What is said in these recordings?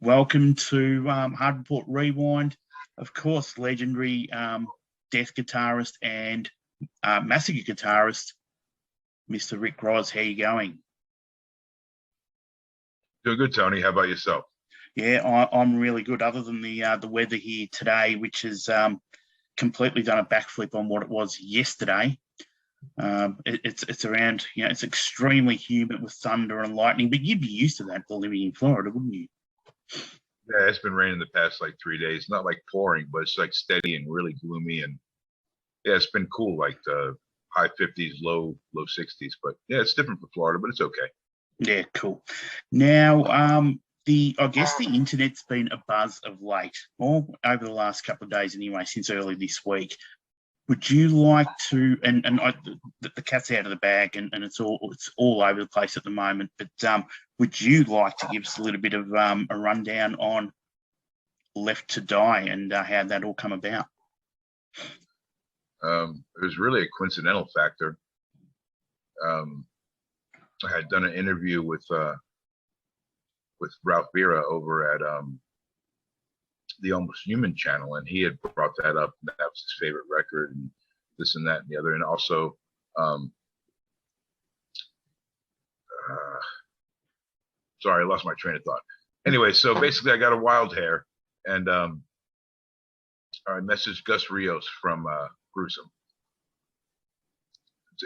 Welcome to Hard Report Rewind. Of course, legendary death guitarist and Massacre guitarist, Mr. Rick Rozz. How you going? Doing good, Tony. How about yourself? Yeah, I'm really good. Other than the weather here today, which has completely done a backflip on what it was yesterday. It's around, it's extremely humid with thunder and lightning. But you'd be used to that for living in Florida, wouldn't you? Yeah, it's been raining the past like 3 days. Not like pouring, but it's like steady and really gloomy. And yeah, it's been cool, like the high 50s, low 60s. But yeah, it's different for Florida, but it's okay. Yeah, cool. Now, I guess the internet's been a buzz of late, or over the last couple of days anyway, since early this week. Would you like to? The cat's out of the bag, and it's all over the place at the moment. But would you like to give us a little bit of a rundown on Left to Die and how that all come about? It was really a coincidental factor. I had done an interview with Ralph Vera over at the Almost Human channel, and he had brought that up, and that was his favorite record, and this and that and the other. And also sorry, I lost my train of thought. Anyway, so basically I got a wild hair, and I messaged Gus Rios from Gruesome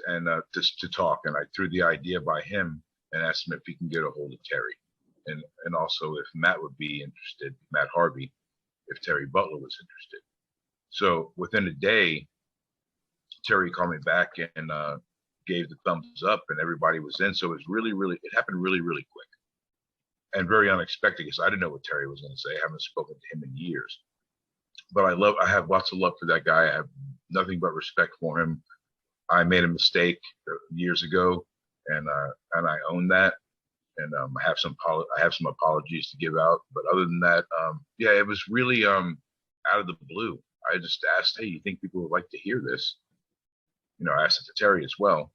and to talk, and I threw the idea by him and asked him if he can get a hold of Terry, and also if Matt would be interested, Matt Harvey, if Terry Butler was interested. So within a day, Terry called me back and gave the thumbs up, and everybody was in. So it was it happened really quick and very unexpected, because I didn't know what Terry was going to say. I haven't spoken to him in years, but I have lots of love for that guy. I have nothing but respect for him. I made a mistake years ago, and I own that. And I have some apologies to give out, but other than that, yeah, it was really out of the blue. I just asked, hey, you think people would like to hear this? I asked it to Terry as well,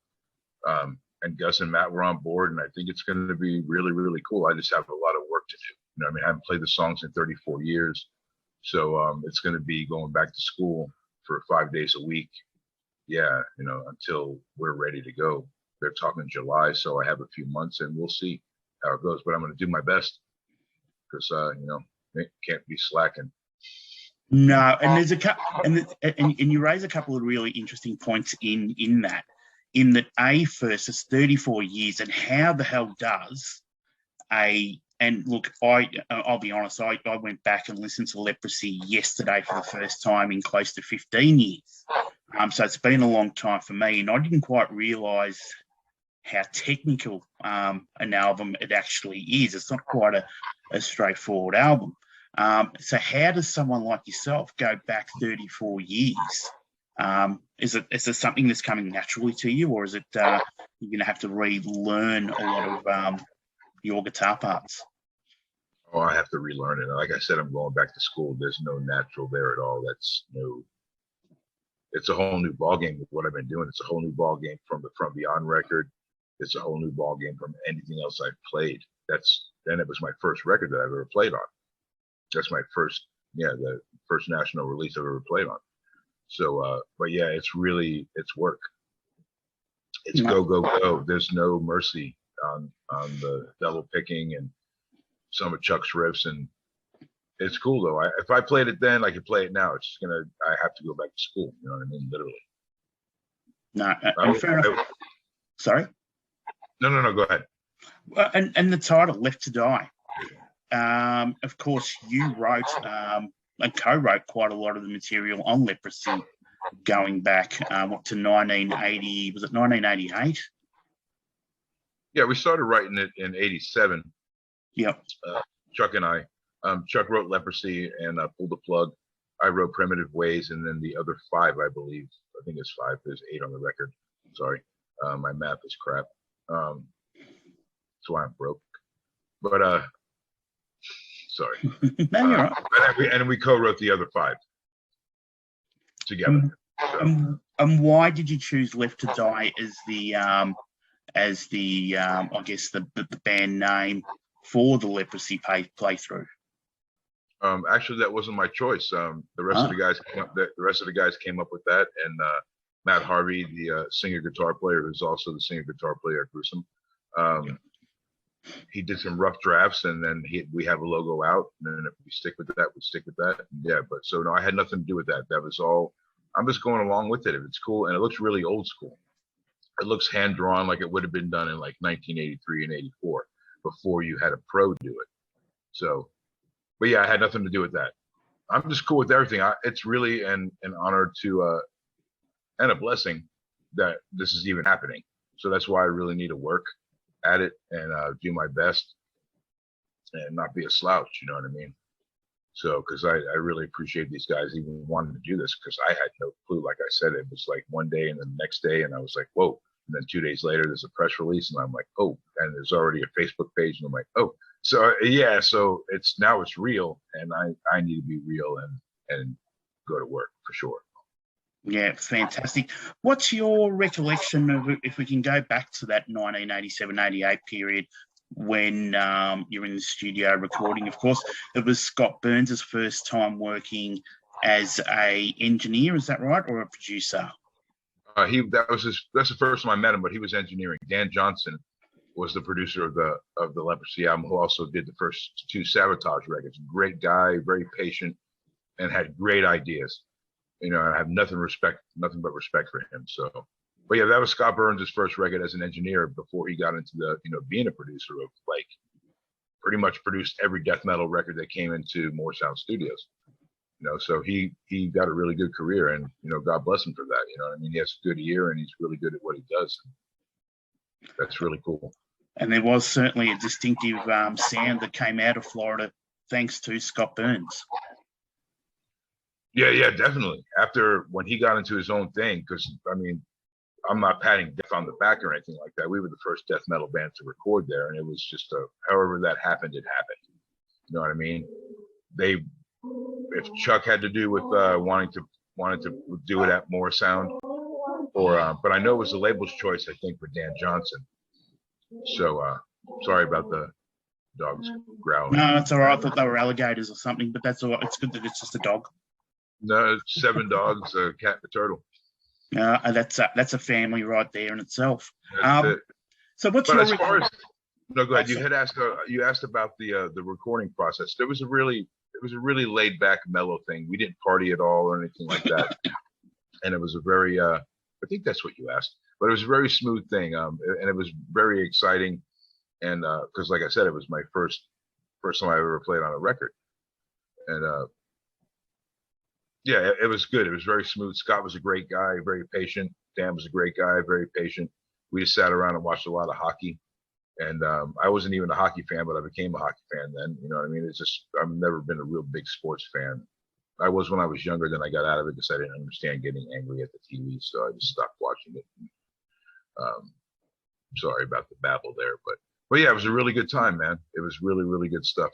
and Gus and Matt were on board, and I think it's going to be really cool. I just have a lot of work to do. I haven't played the songs in 34 years, so it's going to be going back to school for 5 days a week. Yeah, until we're ready to go. They're talking July, so I have a few months, and we'll see how it goes. But I'm going to do my best, because can't be slacking. No, and there's and you raise a couple of really interesting points in that first it's 34 years, and how the hell does and look, I'll be honest, I went back and listened to Leprosy yesterday for the first time in close to 15 years. So it's been a long time for me, and I didn't quite realise how technical an album it actually is. It's not quite a straightforward album. So how does someone like yourself go back 34 years? Is it something that's coming naturally to you, or is it you're going to have to relearn a lot of your guitar parts? Oh, I have to relearn it. Like I said, I'm going back to school. There's no natural there at all. It's a whole new ballgame with what I've been doing. It's a whole new ballgame from the From Beyond record. It's a whole new ballgame from anything else I've played. Then it was my first record that I've ever played on. That's my first, the first national release I've ever played on. So, but yeah, it's work. It's go. There's no mercy on the double picking and some of Chuck's riffs, and it's cool though. If I played it then, I could play it now. I have to go back to school. You know what I mean? Literally. No, fair enough. Sorry? No, go ahead. Well, and the title, Left to Die. Of course, you wrote and co-wrote quite a lot of the material on Leprosy going back to 1980. Was it 1988? Yeah, we started writing it in 87. Yep. Chuck and I. Chuck wrote Leprosy and pulled the plug. I wrote Primitive Ways, and then the other 5, I believe. I think it's 5. There's 8 on the record. Sorry. My math is crap. That's why I'm broke. But sorry. No, you're right. And we co-wrote the other 5 together. And why did you choose Left to Die as the as the I guess the band name for the Leprosy playthrough? Actually, that wasn't my choice. The rest of the guys came up with that, and Matt Harvey, the singer guitar player, who's also the singer guitar player at Gruesome, he did some rough drafts, and then we have a logo out, and then if we stick with that, we stick with that. Yeah, but so no, I had nothing to do with that. That was all. I'm just going along with it. If it's cool, and it looks really old school. It looks hand drawn, like it would have been done in like 1983 and 84, before you had a pro do it. So. But yeah, I had nothing to do with that. I'm just cool with everything. It's really an honor to and a blessing that this is even happening. So that's why I really need to work at it and do my best and not be a slouch. You know what I mean? So because I really appreciate these guys even wanting to do this, because I had no clue. Like I said, it was like one day and then the next day, and I was like, whoa. And then 2 days later, there's a press release, and I'm like, oh. And there's already a Facebook page, and I'm like, oh. So yeah, so it's real, and I need to be real and go to work for sure. Yeah, fantastic. What's your recollection of, if we can go back to that 1987-88 period when you're in the studio recording? Of course, it was Scott Burns' first time working as a engineer, is that right, or a producer? That's the first time I met him, but he was engineering. Dan Johnson was the producer of the Leprosy album, who also did the first 2 Sabotage records. Great guy, very patient, and had great ideas. You know, I have nothing but respect for him. So, but yeah, that was Scott Burns' first record as an engineer before he got into the, being a producer of, like, pretty much produced every death metal record that came into More Sound Studios. So he got a really good career, and God bless him for that. You know what I mean? He has a good ear, and he's really good at what he does. That's really cool. And there was certainly a distinctive sound that came out of Florida thanks to Scott Burns. Yeah, definitely. When he got into his own thing, because I mean, I'm not patting Death on the back or anything like that. We were the first death metal band to record there, and it was just however that happened, it happened. You know what I mean? If Chuck had to do with wanting to do it at More Sound, but I know it was the label's choice, I think, for Dan Johnson. So sorry about the dogs growling. No, it's all right. I thought they were alligators or something, but that's all right. It's good that it's just a dog. No, 7 dogs, a cat, and a turtle. That's a family right there in itself. So what's but your? As far as, no, go ahead. You asked about the recording process. It was a really laid back, mellow thing. We didn't party at all or anything like that. And it was a very I think that's what you asked, but it was a very smooth thing. And it was very exciting. And because like I said, it was my first time I ever played on a record. And yeah, it was good. It was very smooth. Scott was a great guy, very patient. Dan was a great guy, very patient. We just sat around and watched a lot of hockey. And I wasn't even a hockey fan, but I became a hockey fan then. You know what I mean? It's just, I've never been a real big sports fan. I was when I was younger, then I got out of it because I didn't understand getting angry at the TV. So I just stopped watching it. Sorry about the babble there, but yeah, it was a really good time, man. It was really, really good stuff.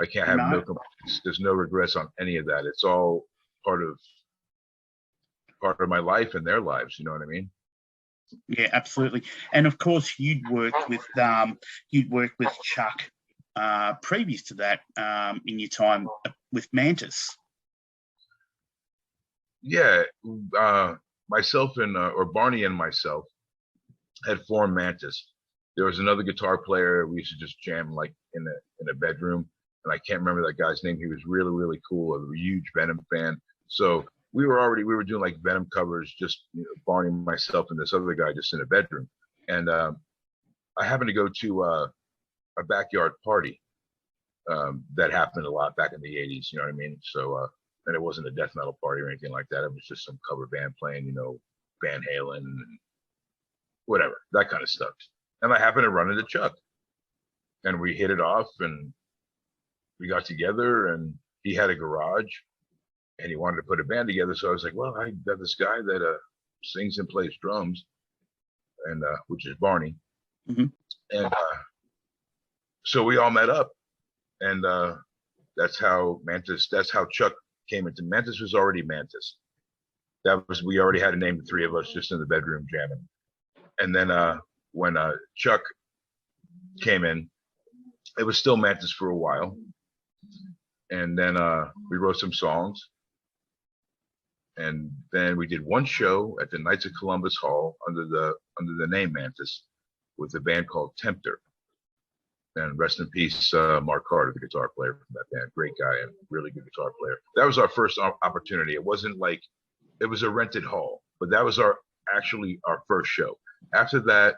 I can't have no complaints. There's no regrets on any of that. It's all part of my life and their lives. You know what I mean? Yeah, absolutely. And of course, you'd worked with Chuck previous to that in your time with Mantis. Yeah, myself and or Barney and myself had formed Mantis. There was another guitar player. We used to just jam like in a bedroom, and I can't remember that guy's name. He was really, really cool. A huge Venom fan. So we were doing like Venom covers, just Barney, myself, and this other guy just in a bedroom. And I happened to go to a backyard party that happened a lot back in the 80s. You know what I mean? So and it wasn't a death metal party or anything like that. It was just some cover band playing, Van Halen and whatever, that kind of stuff. And I happened to run into Chuck, and we hit it off, and we got together, and he had a garage, and he wanted to put a band together. So I was like, well, I got this guy that sings and plays drums, and which is Barney. Mm-hmm. And so we all met up, and that's how Chuck came into Mantis. Was already Mantis. We already had a name, the three of us just in the bedroom jamming. And then when Chuck came in, it was still Mantis for a while, and then we wrote some songs, and then we did one show at the Knights of Columbus Hall under the name Mantis with a band called Tempter. And rest in peace, Mark Carter, the guitar player from that band. Great guy and really good guitar player. That was our first opportunity. It wasn't like, it was a rented hall, but that was actually our first show. After that,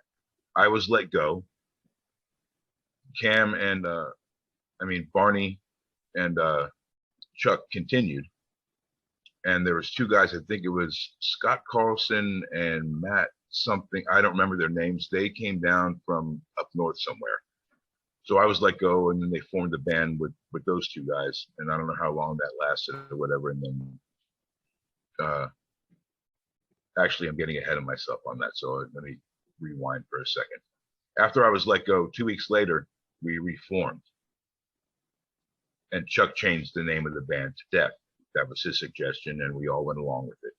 I was let go. Cam and, Barney and Chuck continued. And there was two guys, I think it was Scott Carlson and Matt something. I don't remember their names. They came down from up north somewhere. So I was let go, and then they formed a band with those two guys, and I don't know how long that lasted or whatever. And then, actually, I'm getting ahead of myself on that, so let me rewind for a second. After I was let go, 2 weeks later, we reformed, and Chuck changed the name of the band to Death. That was his suggestion, and we all went along with it.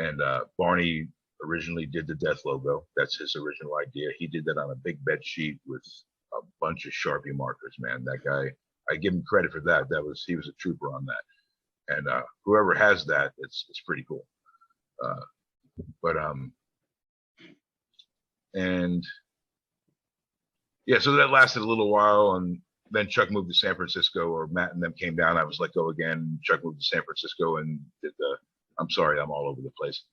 And Barney originally did the Death logo. That's his original idea. He did that on a big bed sheet with a bunch of Sharpie markers, man. That guy, I give him credit for that. He was a trooper on that. And whoever has that, it's pretty cool. And yeah, so that lasted a little while, and then Chuck moved to San Francisco, or Matt and them came down. I was let go again. Chuck moved to San Francisco and did I'm sorry, I'm all over the place.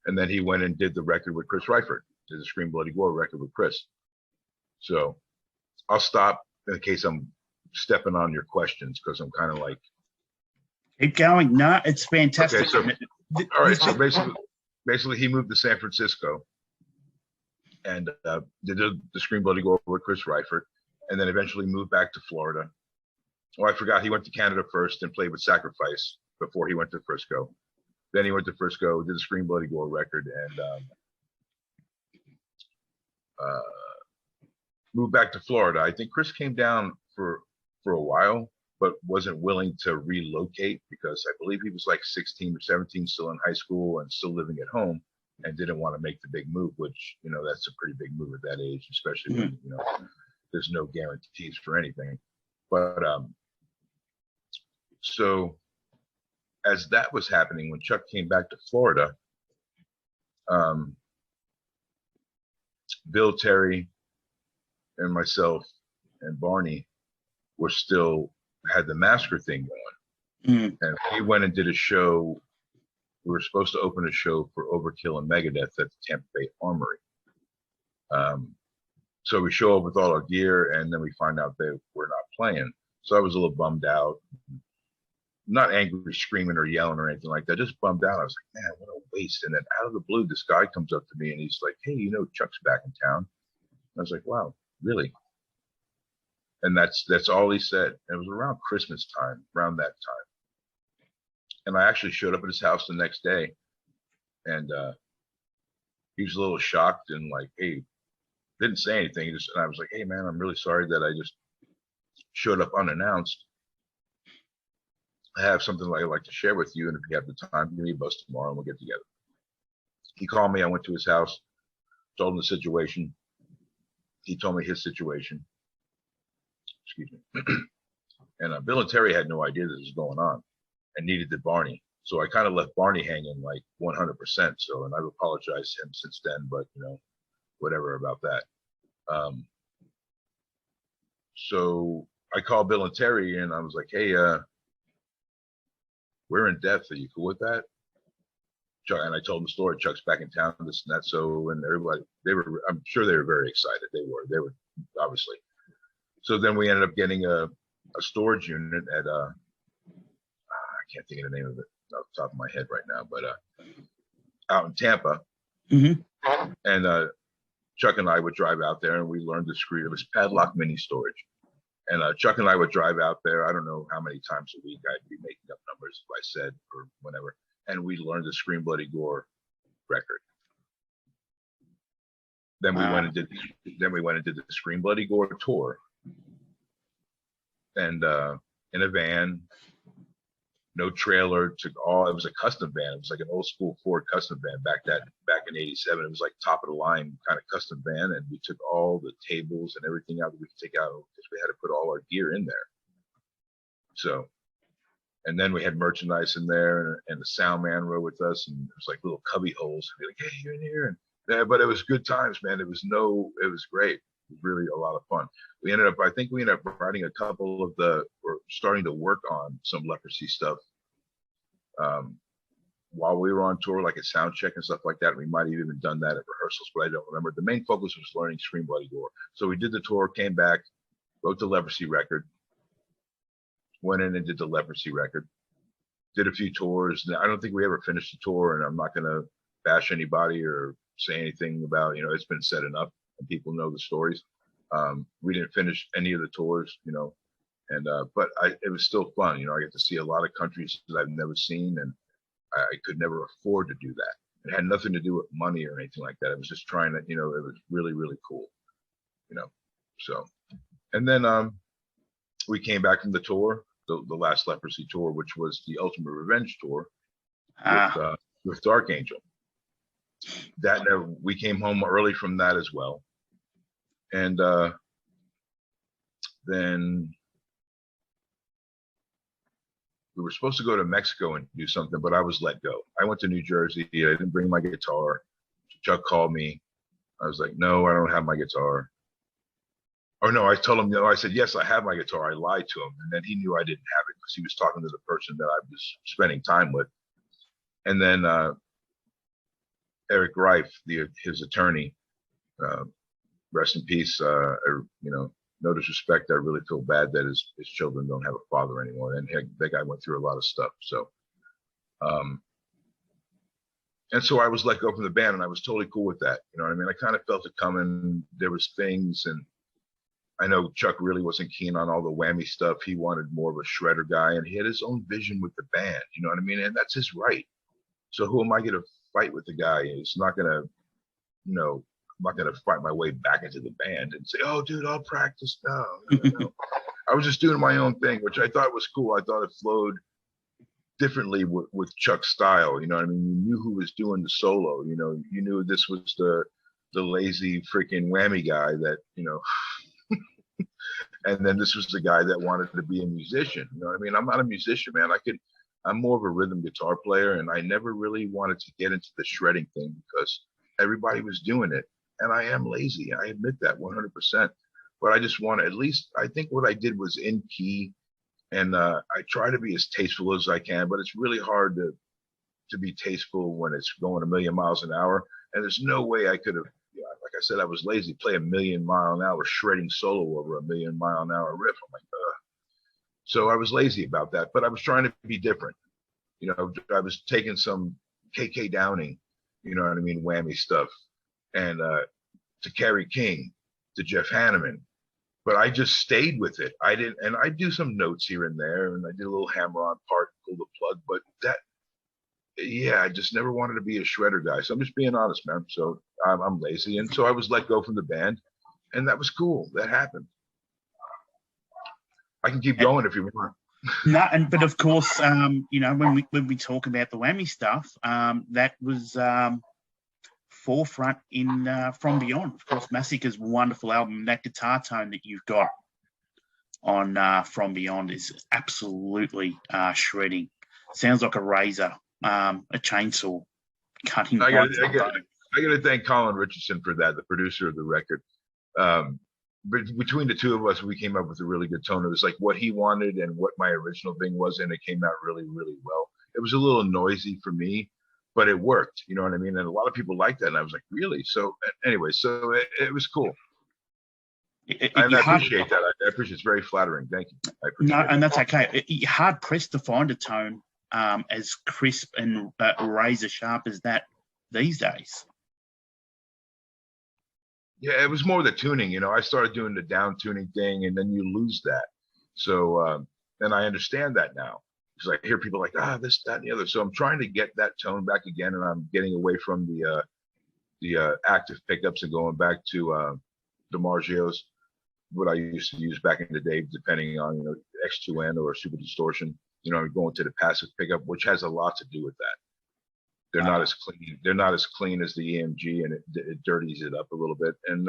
And then he went and did the record with Chris Reifert, did the Scream Bloody Gore record with Chris. So I'll stop in case I'm stepping on your questions, because I'm kind of like. Keep going. No, it's fantastic. Okay, so, all right, so basically he moved to San Francisco and did the Scream Bloody Gore with Chris Reifert, and then eventually moved back to Florida. Oh, I forgot, he went to Canada first and played with Sacrifice before he went to Frisco. Then he went to Frisco, did the Scream Bloody Gore record, and moved back to Florida. I think Chris came down for a while, but wasn't willing to relocate because I believe he was like 16 or 17, still in high school and still living at home, and didn't want to make the big move, which, that's a pretty big move at that age, especially when, there's no guarantees for anything. But so as that was happening, when Chuck came back to Florida, Bill, Terry, and myself and Barney were still had the Massacre thing going. And we went and did a show. We were supposed to open a show for Overkill and Megadeth at the Tampa Bay Armory. So we show up with all our gear, and then we find out they were not playing. So I was a little bummed out. Not angry, screaming or yelling or anything like that, just bummed out. I was like, man, what a waste. And then out of the blue, this guy comes up to me and he's like, hey, Chuck's back in town. I was like, wow, really? And that's all he said. It was around Christmas time, around that time. And I actually showed up at his house the next day, and he was a little shocked and like, hey, didn't say anything. And I was like, hey man, I'm really sorry that I just showed up unannounced. I have something I'd like to share with you, and if you have the time, give me a buzz tomorrow and we'll get together. He called me. I went to his house, told him the situation. He told me his situation. Excuse me. And Bill and Terry had no idea this was going on and needed the Barney. So I kind of left Barney hanging like 100%. So, and I've apologized to him since then, but whatever about that. So I called Bill and Terry and I was like, hey, we're in Death. Are you cool with that? Chuck, and I told them the story. Chuck's back in town, this and that. So, and everybody, I'm sure they were very excited. They were obviously. So then we ended up getting a storage unit at, I can't think of the name of it off the top of my head right now, but out in Tampa. And Chuck and I would drive out there and we learned to screw. It was padlock mini storage. And Chuck and I would drive out there. I don't know how many times a week. I'd be making up numbers if I said or whatever. And we learned the Scream Bloody Gore record. Then we went and did. Then we went and did the Scream Bloody Gore tour. And in a van, no trailer, took all, it was a custom van. It was like an old school Ford custom van back in 87. It was like top of the line kind of custom van. And we took all the tables and everything out that we could take out because we had to put all our gear in there. So, and then we had merchandise in there, and the sound man rode with us, and it was like little cubby holes. We'd be like, hey, you're in here. And yeah, but it was good times, man. It was great. It was really a lot of fun. I think we ended up writing a couple of we're starting to work on some leprosy stuff while we were on tour, like a sound check and stuff like that. We might have even done that at rehearsals, but I don't remember. The main focus was learning Scream Bloody Gore. So we did the tour, came back, wrote the leprosy record, went in and did the leprosy record, did a few tours. I don't think we ever finished the tour, and I'm not going to bash anybody or say anything about, it's been said enough and people know the stories. We didn't finish any of the tours, and but it was still fun. I get to see a lot of countries that I've never seen, and I could never afford to do that. It had nothing to do with money or anything like that. I was just trying to, it was really, really cool, so. And then we came back from the tour, the last leprosy tour, which was the Ultimate Revenge tour with Dark Angel. We came home early from that as well. And then we were supposed to go to Mexico and do something, but I was let go. I went to New Jersey. I didn't bring my guitar. Chuck called me. I was like, no, I don't have my guitar. Or no, I told him, no, I said, yes, I have my guitar. I lied to him. And then he knew I didn't have it because he was talking to the person that I was spending time with. And then Eric Reif, his attorney, rest in peace. No disrespect. I really feel bad that his children don't have a father anymore. And that guy went through a lot of stuff. So, and so I was let go from the band, and I was totally cool with that. You know what I mean? I kind of felt it coming. There was things, and I know Chuck really wasn't keen on all the whammy stuff. He wanted more of a shredder guy, and he had his own vision with the band. You know what I mean? And that's his right. So who am I going to fight with the guy? It's not going to, I'm not going to fight my way back into the band and say, oh, dude, I'll practice now. No. I was just doing my own thing, which I thought was cool. I thought it flowed differently with Chuck's style. You know what I mean? You knew who was doing the solo. You knew this was the lazy freaking whammy guy that, and then this was the guy that wanted to be a musician. You know what I mean? I'm not a musician, man. I'm more of a rhythm guitar player, and I never really wanted to get into the shredding thing because everybody was doing it. And I am lazy. I admit that 100%. But I just want to, at least, I think what I did was in key. And I try to be as tasteful as I can, but it's really hard to be tasteful when it's going a million miles an hour. And there's no way I could have, like I said, I was lazy, play a million mile an hour shredding solo over a million mile an hour riff. I'm like, ugh. So I was lazy about that, but I was trying to be different. I was taking some KK Downing, you know what I mean, whammy stuff, and to Kerry King, to Jeff Hanneman. But I just stayed with it. I didn't, and I do some notes here and there, and I did a little hammer-on part, pull the plug. But I just never wanted to be a shredder guy. So I'm just being honest, man. So I'm lazy, and so I was let go from the band, and that was cool. That happened. I can keep going if you want. No, but of course, when we talk about the whammy stuff, that was forefront in From Beyond. Of course, Massacre's wonderful album. That guitar tone that you've got on From Beyond is absolutely shredding. Sounds like a razor, a chainsaw cutting. I got to thank Colin Richardson for that, the producer of the record. But between the two of us, we came up with a really good tone. It was like what he wanted and what my original thing was, and it came out really, really well. It was a little noisy for me, but it worked. You know what I mean? And a lot of people liked that, and I was like, really? So anyway, so it was cool. I appreciate that. I appreciate it. It's very flattering. Thank you. I appreciate it. And that's okay. You're hard pressed to find a tone as crisp and razor sharp as that these days. Yeah, it was more the tuning. I started doing the down tuning thing, and then you lose that. So, and I understand that now because I hear people like, this, that, and the other. So I'm trying to get that tone back again, and I'm getting away from the active pickups and going back to DiMarzio's, what I used to use back in the day, depending on X2N or Super Distortion. going to the passive pickup, which has a lot to do with that. They're not as clean. They're not as clean as the EMG, and it dirties it up a little bit. And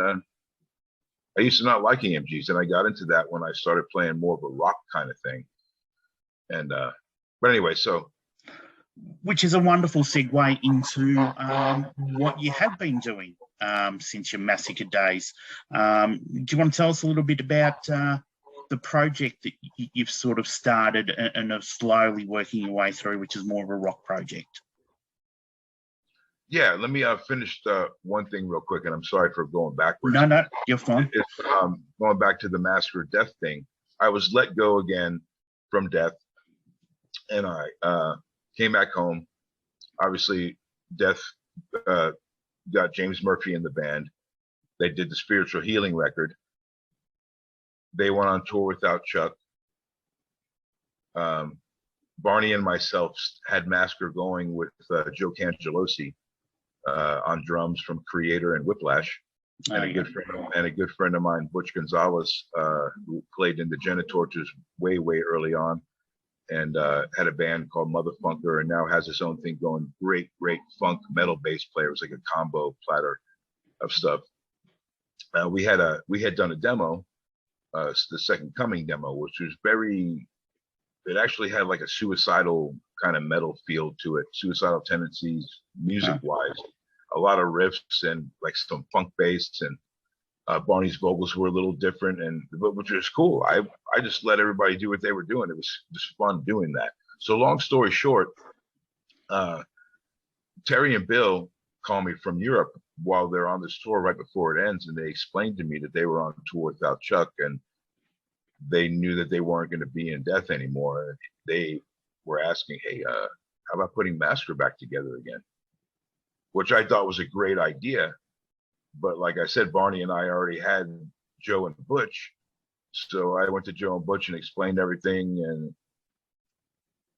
I used to not like EMGs, and I got into that when I started playing more of a rock kind of thing. And but anyway, so. Which is a wonderful segue into what you have been doing since your Massacre days. Do you want to tell us a little bit about the project that you've sort of started and are slowly working your way through, which is more of a rock project? Yeah, let me finish one thing real quick, and I'm sorry for going backwards. No, you're fine. Going back to the Massacre Death thing, I was let go again from Death, and I came back home. Obviously, Death got James Murphy in the band. They did the Spiritual Healing record. They went on tour without Chuck. Barney and myself had Massacre going with Joe Cangelosi on drums from Creator and Whiplash, and a good friend of mine, Butch Gonzalez, who played in the Genitortures way early on, and had a band called Mother Funker, and now has his own thing going. Great funk metal bass player. It was like a combo platter of stuff. We had done a demo, the Second Coming demo, which was it actually had like a suicidal kind of metal feel to it, suicidal tendencies music wise, a lot of riffs and like some funk bass, and Barney's vocals were a little different, which was cool. I just let everybody do what they were doing. It was just fun doing that. So long story short, Terry and Bill call me from Europe while they're on this tour right before it ends, and they explained to me that they were on tour without Chuck, and they knew that they weren't going to be in Death anymore. And they were asking, hey, how about putting Massacre back together again? Which I thought was a great idea. But like I said, Barney and I already had Joe and Butch. So I went to Joe and Butch and explained everything, and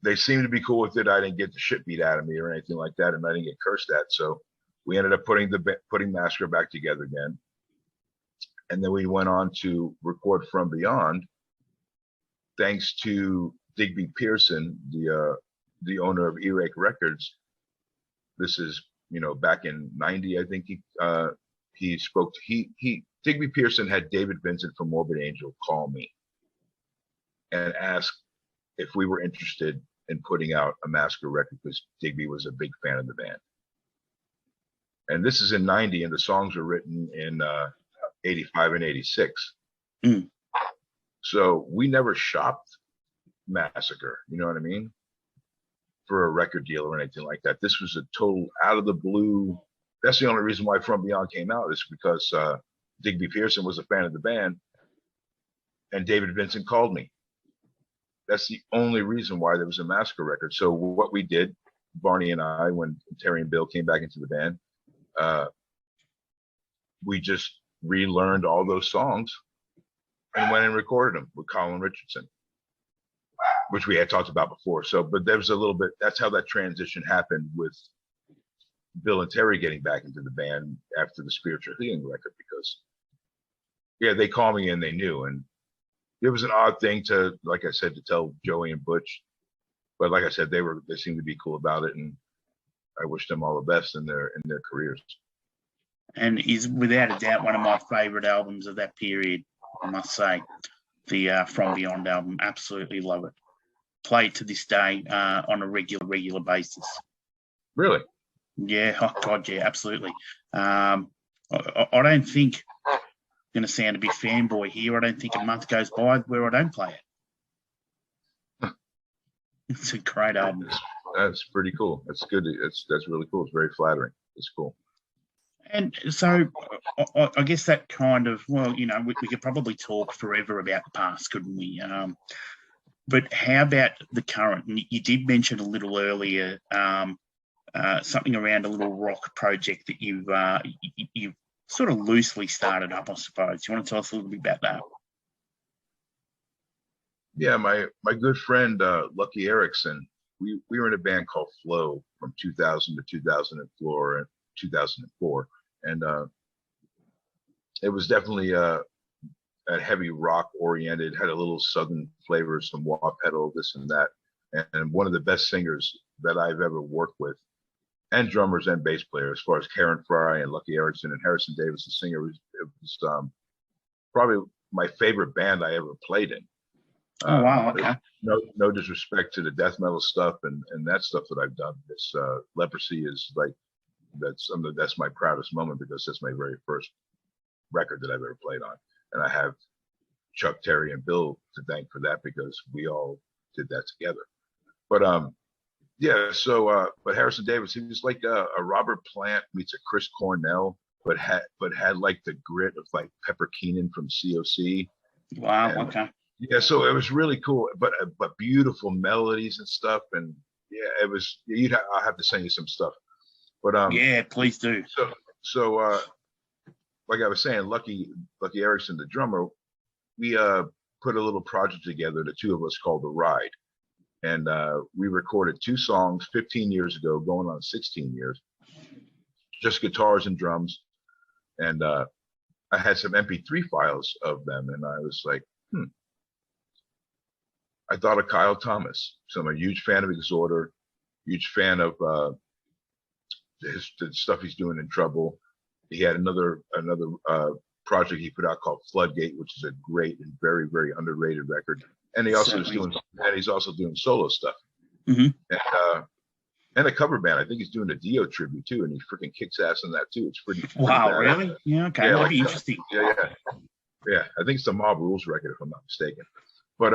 they seemed to be cool with it. I didn't get the shit beat out of me or anything like that, and I didn't get cursed at. So we ended up putting Massacre back together again. And then we went on to record From Beyond, thanks to Digby Pearson, the owner of Earache Records. This is, back in '90, I think he spoke to, Digby Pearson had David Vincent from Morbid Angel call me and ask if we were interested in putting out a Massacre record, because Digby was a big fan of the band. And this is in '90, and the songs were written in '85 and '86. Mm. So we never shopped Massacre, you know what I mean, for a record deal or anything like that. This was a total out of the blue. That's the only reason why From Beyond came out, is because Digby Pearson was a fan of the band, and David Vincent called me. That's the only reason why there was a Massacre record. So what we did, Barney and I, when Terry and Bill came back into the band, we just relearned all those songs and went and recorded them with Colin Richardson, which we had talked about before. So, but there was a little bit, that's how that transition happened with Bill and Terry getting back into the band after the Spiritual Healing record, because they called me and they knew. And it was an odd thing to, like I said, to tell Joey and Butch, but like I said, they seemed to be cool about it, and I wish them all the best in their careers. And is without a doubt one of my favorite albums of that period, I must say. The From Beyond album, absolutely love it. Play it to this day on a regular basis. Really? Yeah, oh God, yeah, absolutely. I don't think, I'm going to sound a bit fanboy here, I don't think a month goes by where I don't play it. It's a great album. That's pretty cool. That's good. That's really cool. It's very flattering. It's cool. And so I guess that kind of, well, we could probably talk forever about the past, couldn't we? But how about the current? You did mention a little earlier something around a little rock project that you've sort of loosely started up, I suppose. You want to tell us a little bit about that? Yeah, my good friend Lucky Erickson, we were in a band called Flow from 2000 to 2004, and it was definitely a heavy rock oriented, had a little southern flavor, some wah pedal, this and that. and one of the best singers that I've ever worked with, and drummers and bass players, as far as Karen Fry and Lucky Erickson and Harrison Davis, the singer. It was probably my favorite band I ever played in. Oh wow! Okay. No disrespect to the death metal stuff and that stuff that I've done. This Leprosy is like that's my proudest moment, because that's my very first record that I've ever played on, and I have Chuck, Terry, and Bill to thank for that, because we all did that together. But yeah. So but Harrison Davis, he was like a Robert Plant meets a Chris Cornell, but had like the grit of like Pepper Keenan from COC. Wow. And, okay. yeah, so it was really cool, but beautiful melodies and stuff, and yeah, it was. I'll have to send you some stuff, but yeah, please do. So like I was saying, Lucky Erickson, the drummer, we put a little project together, the two of us, called The Ride, and we recorded 2 songs 15 years ago, going on 16 years, just guitars and drums, and I had some MP3 files of them, and I was like, I thought of Kyle Thomas. So I'm a huge fan of Exhorder, huge fan of the stuff he's doing in Trouble. He had another project he put out called Floodgate, which is a great and very, very underrated record. And he's also doing solo stuff. Mm-hmm. And a cover band. I think he's doing a Dio tribute too, and he freaking kicks ass in that too. It's pretty wow, bad. really? Yeah, okay. Yeah, That'd be interesting. Yeah. I think it's the Mob Rules record, if I'm not mistaken. But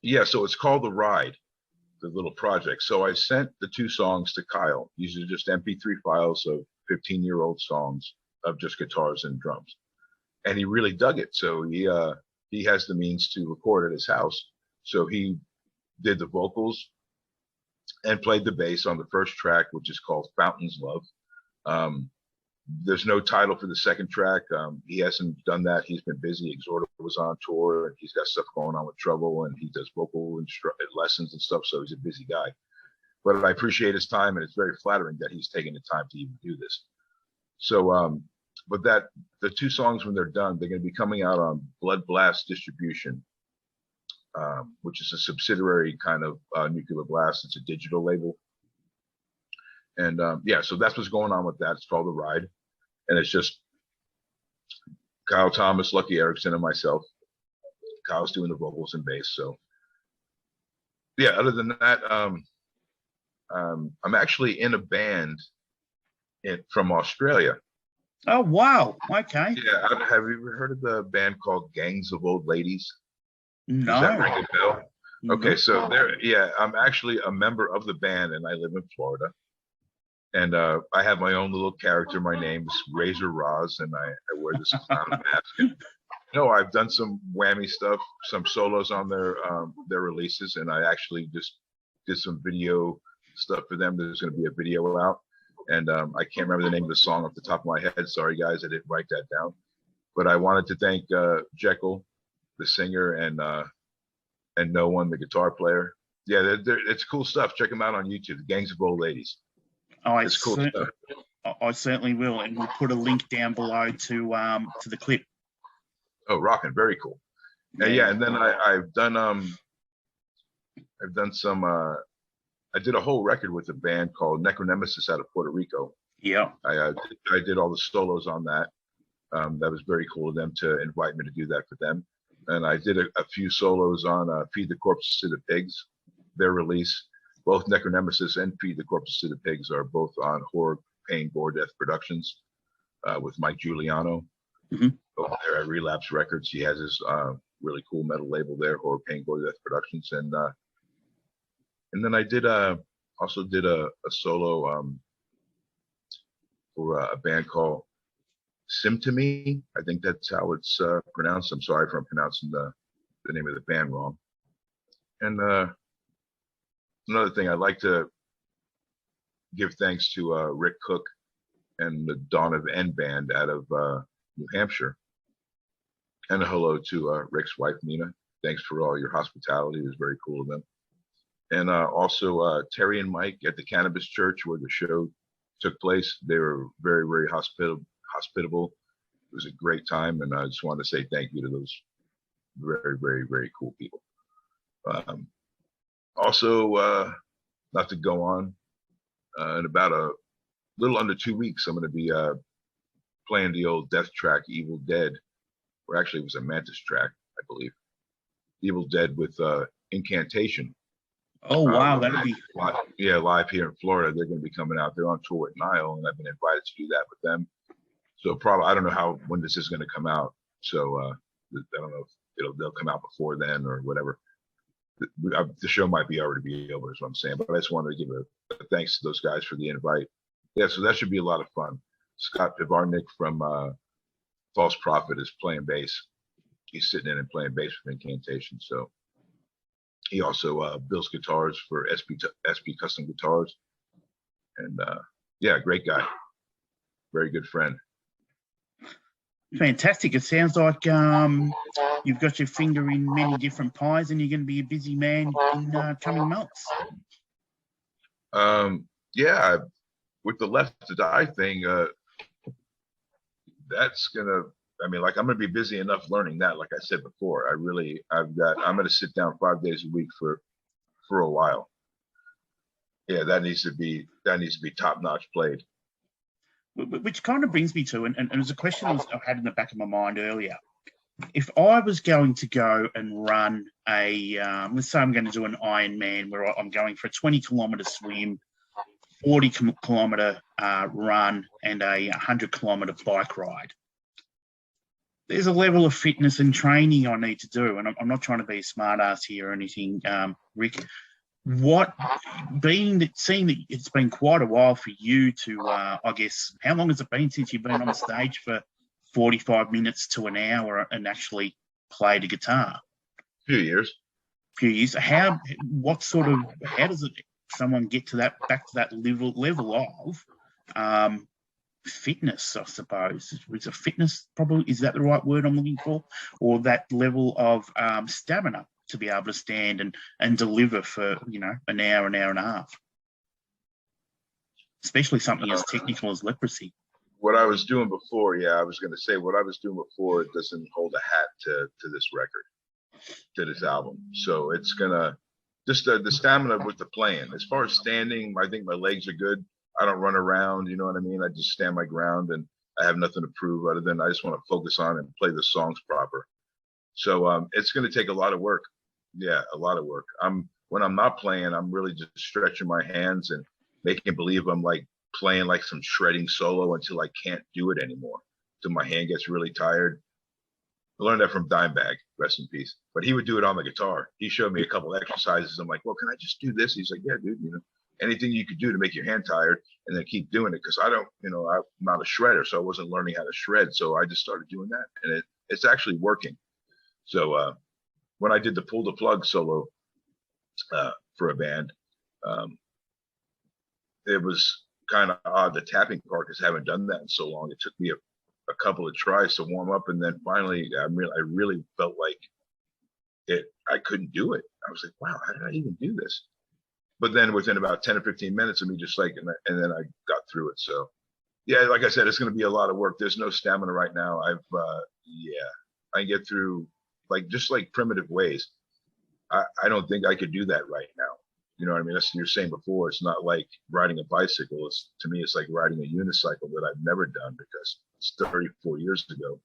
yeah, so it's called The Ride, the little project. So I sent the 2 songs to Kyle. These are just MP3 files of 15-year-old songs of just guitars and drums, and he really dug it. So he has the means to record at his house. So he did the vocals and played the bass on the first track, which is called Fountains Love. There's no title for the second track. He hasn't done that. He's been busy. Exhorder was on tour, and he's got stuff going on with Trouble, and he does vocal lessons and stuff. So he's a busy guy. But I appreciate his time, and it's very flattering that he's taking the time to even do this. So, but the 2 songs, when they're done, they're going to be coming out on Blood Blast Distribution, which is a subsidiary kind of Nuclear Blast. It's a digital label. And yeah, so that's what's going on with that. It's called The Ride, and it's just Kyle Thomas, Lucky Erickson, and myself. Kyle's doing the vocals and bass. So yeah, other than that, I'm actually in a band from Australia. Oh wow! Okay. Yeah, have you ever heard of the band called Gangs of Old Ladies? No. Does that ring a bell? Okay, Nope. so I'm actually a member of the band, and I live in Florida. And I have my own little character. My name's Razor Rozz, and I wear this clown mask. And, I've done some whammy stuff, some solos on their releases, and I actually just did some video stuff for them. There's going to be a video out, and I can't remember the name of the song off the top of my head. Sorry, guys, I didn't write that down. But I wanted to thank Jekyll, the singer, and No One, the guitar player. Yeah, it's cool stuff. Check them out on YouTube. The Gangs of Old Ladies. It's cool stuff. I certainly will, and we'll put a link down below to the clip. Oh, rocking! Very cool. Yeah, and then I've done some. I did a whole record with a band called Necronemesis out of Puerto Rico. Yeah. I did all the solos on that. That was very cool of them to invite me to do that for them. And I did a few solos on Feed the Corpses to the Pigs, their release. Both Necronemesis and Feed the Corpses to the Pigs are both on Horror, Pain, Gore, Death Productions with Mike Giuliano. Mm-hmm. Over there at Relapse Records. He has his really cool metal label there, Horror, Pain, Gore, Death Productions. And then I also did a solo for a band called Symptomy. I think that's how it's pronounced. I'm sorry if I'm pronouncing the name of the band wrong. And another thing, I'd like to give thanks to Rick Cook and the Dawn of N band out of New Hampshire. And a hello to Rick's wife, Nina. Thanks for all your hospitality. It was very cool of them. And also Terry and Mike at the Cannabis Church, where the show took place. They were very, very hospitable. It was a great time, and I just wanted to say thank you to those very, very, very cool people. Also, not to go on, in about a little under 2 weeks, I'm going to be playing the old death track Evil Dead, or actually it was a Mantis track, I believe. Evil Dead with Incantation. Oh wow, that'd be live here in Florida. They're going to be coming out. They're on tour with Nile, and I've been invited to do that with them. So probably, I don't know when this is going to come out. So I don't know if they'll come out before then or whatever. The show might already be over, is what I'm saying. But I just wanted to give a thanks to those guys for the invite. Yeah, so that should be a lot of fun. Scott Pivarnik from False Prophet is playing bass. He's sitting in and playing bass with Incantation. So he also builds guitars for SP Custom Guitars. And yeah, great guy. Very good friend. Fantastic. It sounds like you've got your finger in many different pies and you're going to be a busy man in coming months. Yeah, with the Left to Die thing, that's going to, I'm going to be busy enough learning that, like I said before. I'm going to sit down 5 days a week for a while. Yeah, that needs to be top notch played. Which kind of brings me to, and it was a question I had in the back of my mind earlier. If I was going to go and run let's say I'm going to do an Ironman where I'm going for a 20-kilometre swim, 40-kilometre run, and a 100-kilometre bike ride, there's a level of fitness and training I need to do. And I'm not trying to be a smart ass here or anything, Rick. Seeing that it's been quite a while for you to, I guess, how long has it been since you've been on stage for 45 minutes to an hour and actually played a guitar? Few years. How does someone get to back to that level of fitness, I suppose? Is it fitness, probably, is that the right word I'm looking for? Or that level of stamina to be able to stand and deliver for, an hour and a half, especially something as technical as leprosy. What I was doing before, I was going to say, what I was doing before doesn't hold a hat to this record, to this album. So it's gonna, just the stamina with the playing. As far as standing, I think my legs are good. I don't run around, you know what I mean? I just stand my ground, and I have nothing to prove other than I just want to focus on and play the songs proper. So it's going to take a lot of work. Yeah, a lot of work. When I'm not playing, I'm really just stretching my hands and making believe I'm like playing like some shredding solo until I can't do it anymore, until my hand gets really tired. I learned that from Dimebag, rest in peace. But he would do it on the guitar. He showed me a couple of exercises. I'm like, well, can I just do this? He's like, yeah, dude, anything you could do to make your hand tired, and then keep doing it. Because I don't, I'm not a shredder, so I wasn't learning how to shred. So I just started doing that, and it's actually working. So when I did the Pull the Plug solo for a band, it was kind of odd, the tapping part, because I haven't done that in so long. It took me a couple of tries to warm up, and then finally I really felt like I couldn't do it. I was like, wow, how did I even do this? But then within about 10 or 15 minutes of me just like, and then I got through it. So yeah, like I said, it's going to be a lot of work. There's no stamina right now. I get through just like primitive ways. I don't think I could do that right now. You know what I mean? That's what you're saying before. It's not like riding a bicycle. To me, it's like riding a unicycle that I've never done, because it's 34 years ago,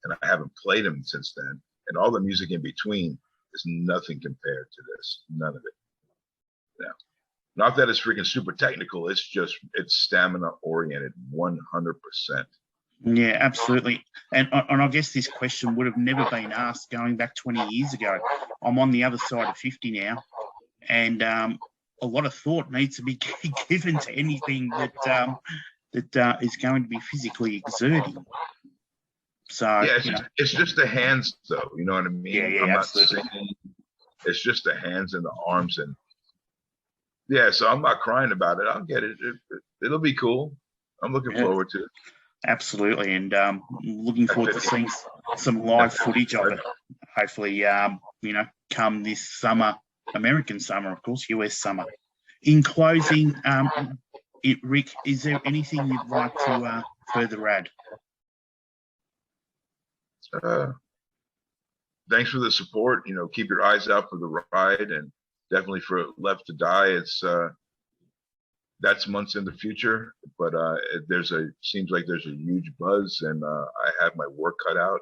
and I haven't played them since then. And all the music in between is nothing compared to this. None of it. Yeah. Not that it's freaking super technical. It's stamina oriented, 100%. Yeah, absolutely. And I guess this question would have never been asked going back 20 years ago. I'm on the other side of 50 now, and a lot of thought needs to be given to anything that is going to be physically exerting. So yeah, it's just the hands, though. You know what I mean? Yeah, I'm absolutely. not saying it's just the hands and the arms, and yeah. So I'm not crying about it. I'll get it. It'll be cool. I'm looking forward to it. Absolutely, and looking forward to seeing some live footage of it. Hopefully, come this summer, American summer, of course, US summer. In closing, Rick, is there anything you'd like to further add? Thanks for the support. Keep your eyes out for the ride, and definitely for Left to Die, it's that's months in the future, but seems like there's a huge buzz, and I have my work cut out,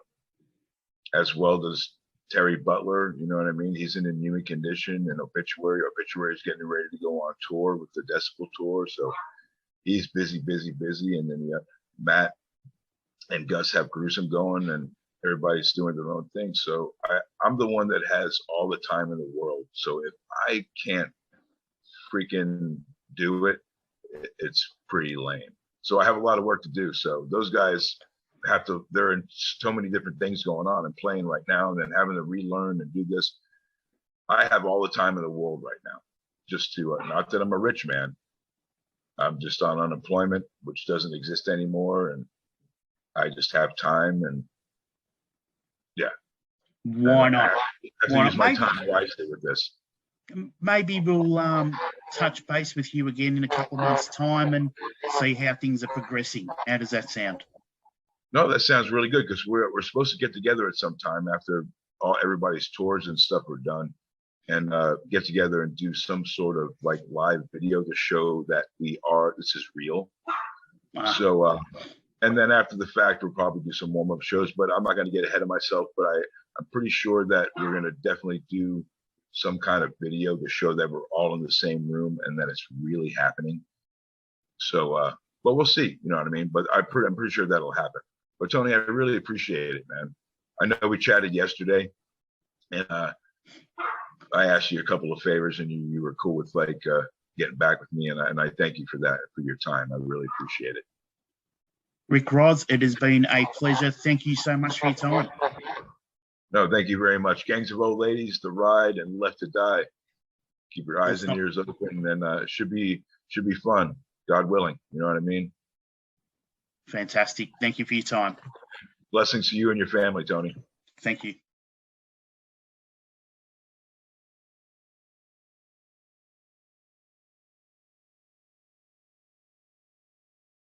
as well as Terry Butler. You know what I mean? He's in inhuman condition, and Obituary is getting ready to go on tour with the Decibel tour, so he's busy, and then you have Matt and Gus have Gruesome going, and everybody's doing their own thing. So I'm the one that has all the time in the world. So if I can't freaking do it, it's pretty lame. So I have a lot of work to do. So those guys they're in so many different things going on and playing right now, and then having to relearn and do this. I have all the time in the world right now, just to, not that I'm a rich man. I'm just on unemployment, which doesn't exist anymore. And I just have time, and yeah. Why not? I have to use my time wisely with this. Maybe we'll touch base with you again in a couple of months' time and see how things are progressing. How does that sound? No, that sounds really good, because we're supposed to get together at some time after everybody's tours and stuff are done, and get together and do some sort of like live video to show that this is real. So, and then after the fact, we'll probably do some warm-up shows, but I'm not going to get ahead of myself, but I'm pretty sure that we're going to definitely do some kind of video to show that we're all in the same room and that it's really happening. So, but we'll see, you know what I mean? But I'm pretty sure that'll happen. But Tony, I really appreciate it, man. I know we chatted yesterday, and I asked you a couple of favors, and you were cool with like getting back with me, and I thank you for that, for your time. I really appreciate it. Rick Rozz, it has been a pleasure. Thank you so much for your time. No, thank you very much. Gangs of Old Ladies, The Ride, and Left to Die. Keep your eyes and ears open, and it should be fun, God willing. You know what I mean? Fantastic. Thank you for your time. Blessings to you and your family, Tony. Thank you.